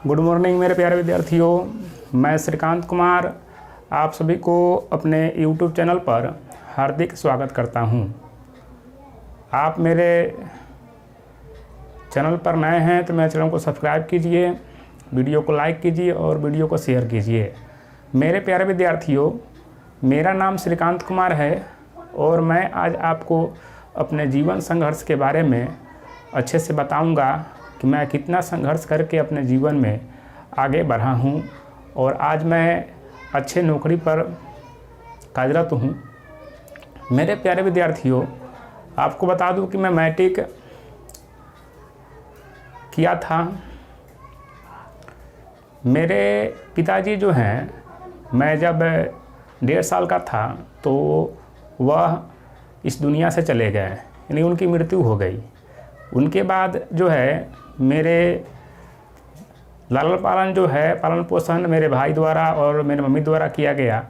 Good morning मेरे प्यारे विद्यार्थियों, मैं श्रीकांत कुमार आप सभी को अपने यूट्यूब चैनल पर हार्दिक स्वागत करता हूं। आप मेरे चैनल पर नए हैं तो मेरे चैनल को सब्सक्राइब कीजिए, वीडियो को लाइक कीजिए और वीडियो को शेयर कीजिए। मेरे प्यारे विद्यार्थियों, मेरा नाम श्रीकांत कुमार है और मैं आज आपको अपने जीवन संघर्ष के बारे में अच्छे से बताऊंगा कि मैं कितना संघर्ष करके अपने जीवन में आगे बढ़ा हूं और आज मैं अच्छे नौकरी पर कार्यरत हूं। मेरे प्यारे विद्यार्थियों, आपको बता दूं कि मैं मैट्रिक किया था। मेरे पिताजी जो हैं, मैं जब 1.5 साल का था तो वह इस दुनिया से चले गए, यानी उनकी मृत्यु हो गई। उनके बाद जो है मेरे लालन पालन जो है, पालन पोषण मेरे भाई द्वारा और मेरे मम्मी द्वारा किया गया।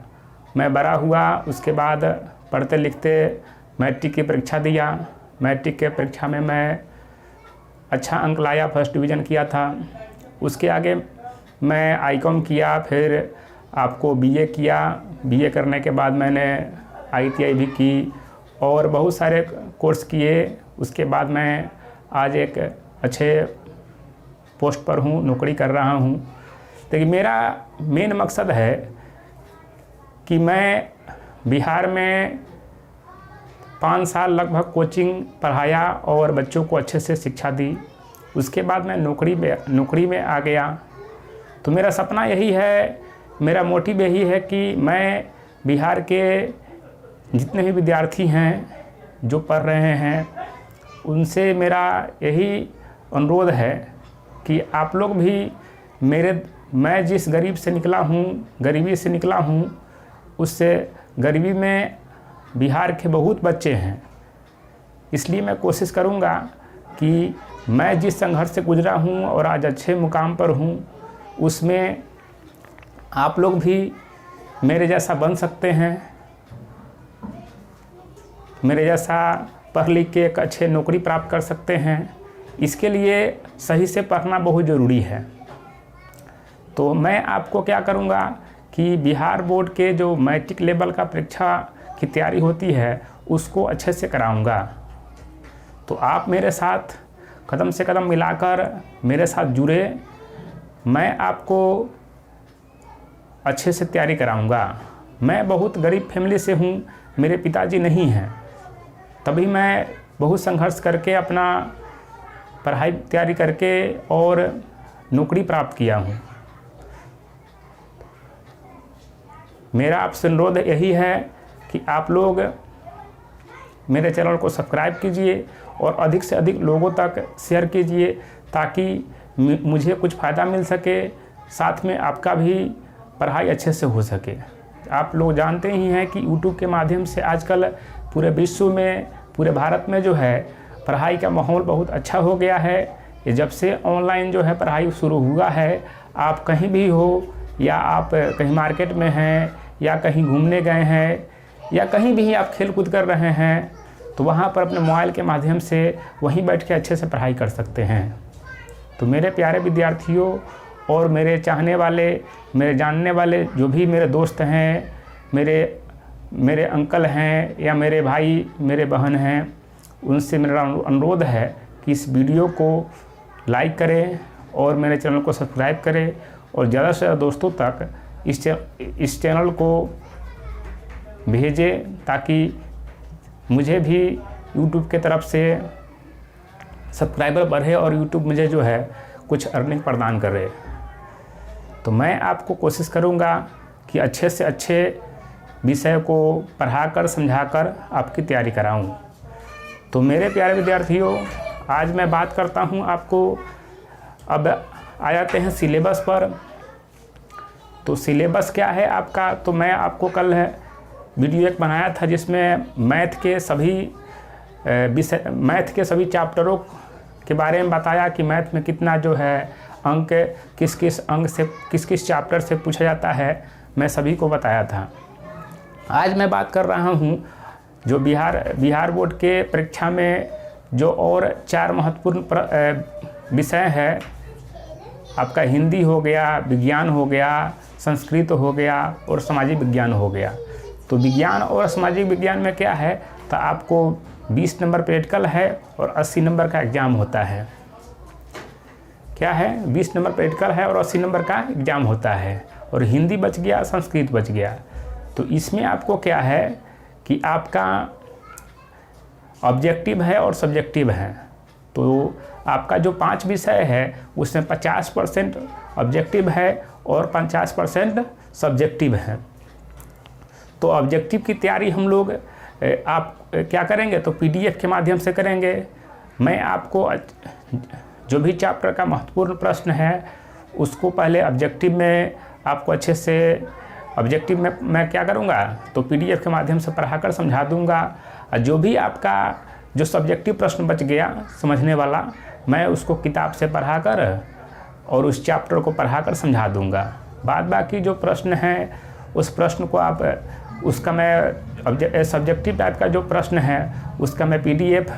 मैं बड़ा हुआ, उसके बाद पढ़ते लिखते मैट्रिक की परीक्षा दिया। मैट्रिक के परीक्षा में मैं अच्छा अंक लाया, फर्स्ट डिवीज़न किया था। उसके आगे मैं आईकॉम किया, फिर आपको बीए किया। बीए करने के बाद मैंने आईटीआई भी की और बहुत सारे कोर्स किए। उसके बाद मैं आज एक अच्छे पोस्ट पर हूँ, नौकरी कर रहा हूँ। लेकिन मेरा मेन मकसद है कि मैं बिहार में 5 साल लगभग कोचिंग पढ़ाया और बच्चों को अच्छे से शिक्षा दी। उसके बाद मैं नौकरी में आ गया। तो मेरा सपना यही है, मेरा मोटिव यही है कि मैं बिहार के जितने भी विद्यार्थी हैं जो पढ़ रहे हैं, उनसे मेरा यही अनुरोध है कि आप लोग भी मैं जिस गरीबी से निकला हूँ, उससे गरीबी में बिहार के बहुत बच्चे हैं। इसलिए मैं कोशिश करूँगा कि मैं जिस संघर्ष से गुजरा हूँ और आज अच्छे मुकाम पर हूँ, उसमें आप लोग भी मेरे जैसा बन सकते हैं। मेरे जैसा पढ़ लिख के एक अच्छे नौकरी प्राप्त कर सकते हैं। इसके लिए सही से पढ़ना बहुत ज़रूरी है। तो मैं आपको क्या करूँगा कि बिहार बोर्ड के जो मैट्रिक लेवल का परीक्षा की तैयारी होती है, उसको अच्छे से कराऊँगा। तो आप मेरे साथ कदम से कदम मिलाकर मेरे साथ जुड़े, मैं आपको अच्छे से तैयारी कराऊँगा। मैं बहुत गरीब फैमिली से हूँ, मेरे पिताजी नहीं हैं, तभी मैं बहुत संघर्ष करके अपना पढ़ाई तैयारी करके और नौकरी प्राप्त किया हूँ। मेरा आपसे अनुरोध यही है कि आप लोग मेरे चैनल को सब्सक्राइब कीजिए और अधिक से अधिक लोगों तक शेयर कीजिए, ताकि मुझे कुछ फ़ायदा मिल सके, साथ में आपका भी पढ़ाई अच्छे से हो सके। आप लोग जानते ही हैं कि यूट्यूब के माध्यम से आजकल पूरे विश्व में, पूरे भारत में जो है पढ़ाई का माहौल बहुत अच्छा हो गया है। ये जब से ऑनलाइन जो है पढ़ाई शुरू हुआ है, आप कहीं भी हो, या आप कहीं मार्केट में हैं, या कहीं घूमने गए हैं, या कहीं भी आप खेल कूद कर रहे हैं, तो वहाँ पर अपने मोबाइल के माध्यम से वहीं बैठ के अच्छे से पढ़ाई कर सकते हैं। तो मेरे प्यारे विद्यार्थियों और मेरे चाहने वाले, मेरे जानने वाले जो भी मेरे दोस्त हैं, मेरे अंकल हैं या मेरे भाई, मेरे बहन हैं, उनसे मेरा अनुरोध है कि इस वीडियो को लाइक करें और मेरे चैनल को सब्सक्राइब करें और ज़्यादा से ज़्यादा दोस्तों तक इस चैनल को भेजें, ताकि मुझे भी यूट्यूब के तरफ से सब्सक्राइबर बढ़े और यूट्यूब मुझे जो है कुछ अर्निंग प्रदान करे। तो मैं आपको कोशिश करूँगा कि अच्छे से अच्छे विषय को पढ़ाकर समझाकर आपकी तैयारी कराऊं। तो मेरे प्यारे विद्यार्थियों, आज मैं बात करता हूं आपको, अब आ जाते हैं सिलेबस पर। तो सिलेबस क्या है आपका, तो मैं आपको कल वीडियो एक बनाया था जिसमें मैथ के सभी चैप्टरों के बारे में बताया कि मैथ में कितना जो है अंक किस किस चैप्टर से पूछा जाता है, मैं सभी को बताया था। आज मैं बात कर रहा हूँ जो बिहार बोर्ड के परीक्षा में जो और 4 महत्वपूर्ण विषय है, आपका हिंदी हो गया, विज्ञान हो गया, संस्कृत हो गया और सामाजिक विज्ञान हो गया। तो विज्ञान और सामाजिक विज्ञान में क्या है, तो आपको 20 नंबर प्रैक्टिकल है और 80 नंबर का एग्ज़ाम होता है। क्या है, 20 नंबर प्रैक्टिकल है और 80 नंबर का एग्ज़ाम होता है। और हिंदी बच गया, संस्कृत बच गया। तो इसमें आपको क्या है कि आपका ऑब्जेक्टिव है और सब्जेक्टिव है। तो आपका जो 5 विषय है उसमें 50% ऑब्जेक्टिव है और 50% सब्जेक्टिव है। तो ऑब्जेक्टिव की तैयारी हम लोग आप क्या करेंगे, तो PDF के माध्यम से करेंगे। मैं आपको जो भी चैप्टर का महत्वपूर्ण प्रश्न है उसको पहले ऑब्जेक्टिव में आपको अच्छे से ऑब्जेक्टिव में मैं क्या करूँगा, तो PDF के माध्यम से पढ़ाकर समझा दूँगा। और जो भी आपका जो सब्जेक्टिव प्रश्न बच गया समझने वाला, मैं उसको किताब से पढ़ाकर और उस चैप्टर को पढ़ाकर समझा दूँगा। बाद बाकी जो प्रश्न है उस प्रश्न को आप उसका मैं सब्जेक्टिव टाइप का जो प्रश्न है उसका मैं PDF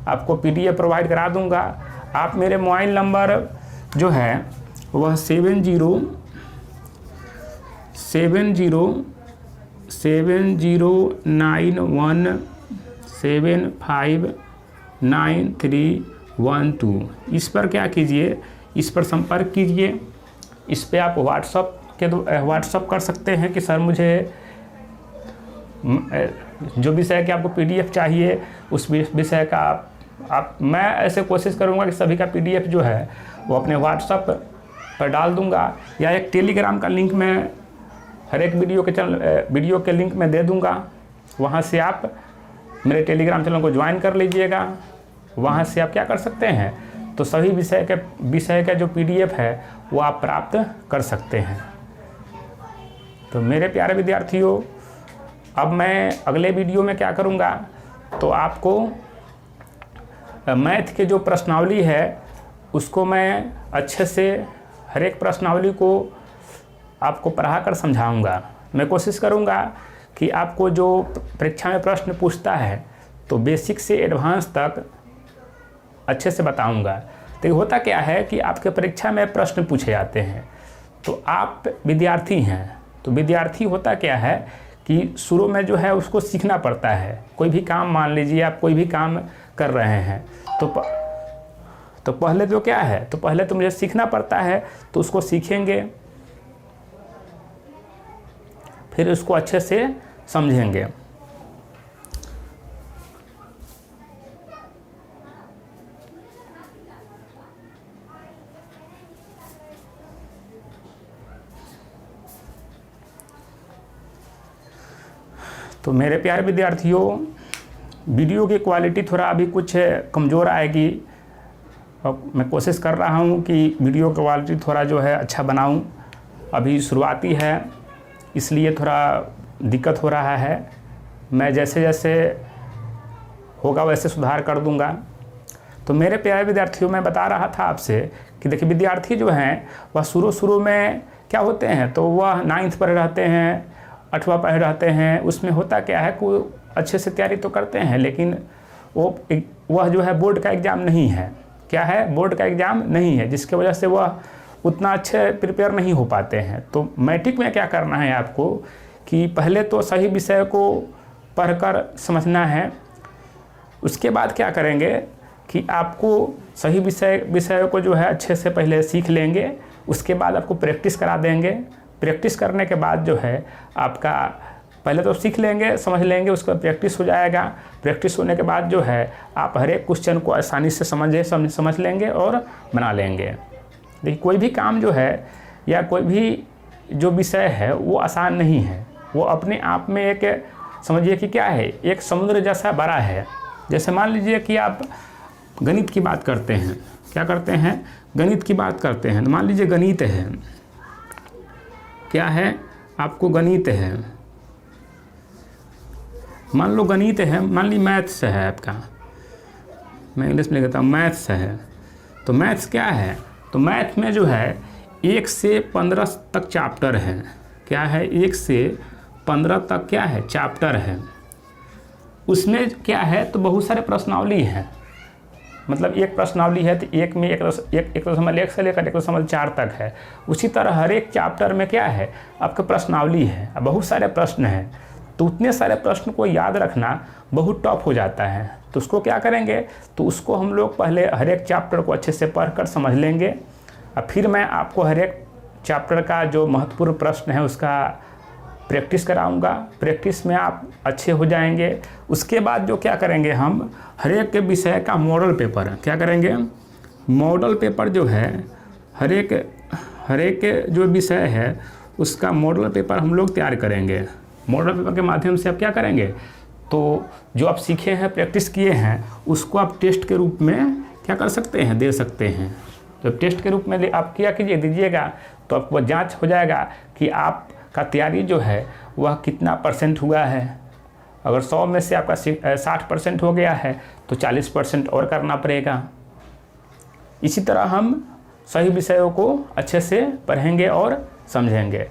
आपको PDF प्रोवाइड करा दूँगा। आप मेरे मोबाइल नंबर जो है वह 7091759312 इस पर क्या कीजिए, इस पर संपर्क कीजिए। इस पे आप व्हाट्सअप कर सकते हैं कि सर मुझे जो विषय के आपको PDF चाहिए उस विषय का आप मैं ऐसे कोशिश करूंगा कि सभी का PDF जो है वो अपने व्हाट्सअप पर डाल दूंगा, या एक टेलीग्राम का लिंक मैं हर एक वीडियो के लिंक में दे दूंगा। वहां से आप मेरे टेलीग्राम चैनल को ज्वाइन कर लीजिएगा। वहां से आप क्या कर सकते हैं, तो सभी विषय का जो PDF है वो आप प्राप्त कर सकते हैं। तो मेरे प्यारे विद्यार्थियों, अब मैं अगले वीडियो में क्या करूंगा, तो आपको मैथ के जो प्रश्नावली है उसको मैं अच्छे से हर एक प्रश्नावली को आपको पढ़ाकर समझाऊंगा। मैं कोशिश करूंगा कि आपको जो परीक्षा में प्रश्न पूछता है तो बेसिक से एडवांस तक अच्छे से बताऊंगा। तो होता क्या है कि आपके परीक्षा में प्रश्न पूछे जाते हैं, तो आप विद्यार्थी हैं, तो विद्यार्थी होता क्या है कि शुरू में जो है उसको सीखना पड़ता है। कोई भी काम, मान लीजिए आप कोई भी काम कर रहे हैं तो पहले तो क्या है, तो पहले तो मुझे सीखना पड़ता है, तो उसको सीखेंगे, फिर उसको अच्छे से समझेंगे। तो मेरे प्यारे विद्यार्थियों, वीडियो की क्वालिटी थोड़ा अभी कुछ कमज़ोर आएगी और मैं कोशिश कर रहा हूँ कि वीडियो क्वालिटी थोड़ा जो है अच्छा बनाऊँ। अभी शुरुआती है इसलिए थोड़ा दिक्कत हो रहा है। मैं जैसे जैसे होगा वैसे सुधार कर दूँगा। तो मेरे प्यारे विद्यार्थियों, मैं बता रहा था आपसे कि देखिए विद्यार्थी जो हैं वह शुरू में क्या होते हैं, तो वह 9th पर रहते हैं, 8वां पढ़ रहते हैं। उसमें होता क्या है कि अच्छे से तैयारी तो करते हैं, लेकिन वह जो है बोर्ड का एग्ज़ाम नहीं है। क्या है, बोर्ड का एग्ज़ाम नहीं है, जिसकी वजह से वह उतना अच्छे प्रिपेयर नहीं हो पाते हैं। तो मैट्रिक में क्या करना है आपको कि पहले तो सही विषय को पढ़कर समझना है। उसके बाद क्या करेंगे कि आपको सही विषय को जो है अच्छे से पहले सीख लेंगे। उसके बाद आपको प्रैक्टिस करा देंगे। प्रैक्टिस करने के बाद जो है आपका पहले तो सीख लेंगे, समझ लेंगे, उसके बाद प्रैक्टिस हो जाएगा। प्रैक्टिस होने के बाद जो है आप हर एक क्वेश्चन को आसानी से समझ लेंगे और बना लेंगे। देखिए कोई भी काम जो है या कोई भी जो विषय है वो आसान नहीं है। वो अपने आप में एक समझिए कि क्या है, एक समुद्र जैसा बड़ा है। जैसे मान लीजिए कि आप गणित की बात करते हैं, क्या करते हैं, गणित की बात करते हैं। मान लीजिए गणित है, क्या है, आपको गणित है, मान लो गणित है, मान ली मैथ्स है आपका, मैं इंग्लिश में कहता हूँ मैथ्स है। तो मैथ्स क्या है, तो मैथ में जो है 1 से 15 तक चैप्टर है। क्या है, 1 से 15 तक क्या है, चैप्टर है। उसमें क्या है, तो बहुत सारे प्रश्नावली हैं। मतलब एक प्रश्नावली है तो एक में एक दशमलव 1 से लेकर 1.4 तक है। उसी तरह हर एक चैप्टर में क्या है, आपका प्रश्नावली है, बहुत सारे प्रश्न हैं। तो उतने सारे प्रश्न को याद रखना बहुत टफ हो जाता है। तो उसको क्या करेंगे, तो उसको हम लोग पहले हर एक चैप्टर को अच्छे से पढ़कर समझ लेंगे, और फिर मैं आपको हर एक चैप्टर का जो महत्वपूर्ण प्रश्न है उसका प्रैक्टिस कराऊंगा। प्रैक्टिस में आप अच्छे हो जाएंगे। उसके बाद जो क्या करेंगे, हम हर एक के विषय का मॉडल पेपर क्या करेंगे, मॉडल पेपर जो है हर एक जो विषय है उसका मॉडल पेपर हम लोग तैयार करेंगे। मॉडल पेपर के माध्यम से आप क्या करेंगे, तो जो आप सीखे हैं, प्रैक्टिस किए हैं, उसको आप टेस्ट के रूप में क्या कर सकते हैं, दे सकते हैं। तो टेस्ट के रूप में आप क्या कीजिए, दीजिएगा, तो आपको जांच हो जाएगा कि आपका तैयारी जो है वह कितना % हुआ है। अगर 100 में से आपका 60% हो गया है तो 40% और करना पड़ेगा। इसी तरह हम सही विषयों को अच्छे से पढ़ेंगे और समझेंगे।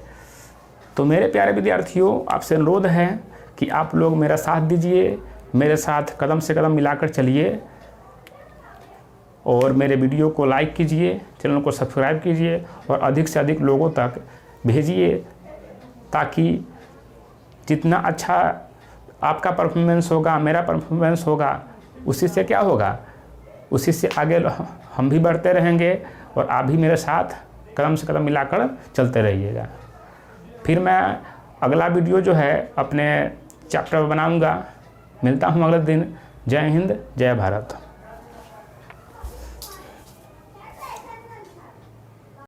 तो मेरे प्यारे विद्यार्थियों, आपसे अनुरोध है कि आप लोग मेरा साथ दीजिए, मेरे साथ कदम से कदम मिलाकर चलिए, और मेरे वीडियो को लाइक कीजिए, चैनल को सब्सक्राइब कीजिए और अधिक से अधिक लोगों तक भेजिए, ताकि जितना अच्छा आपका परफॉर्मेंस होगा, मेरा परफॉर्मेंस होगा, उसी से क्या होगा, उसी से आगे हम भी बढ़ते रहेंगे और आप भी मेरे साथ कदम से कदम मिलाकर चलते रहिएगा। फिर मैं अगला वीडियो जो है अपने चैप्टर बनाऊंगा। मिलता हूँ अगले दिन। जय हिंद, जय भारत।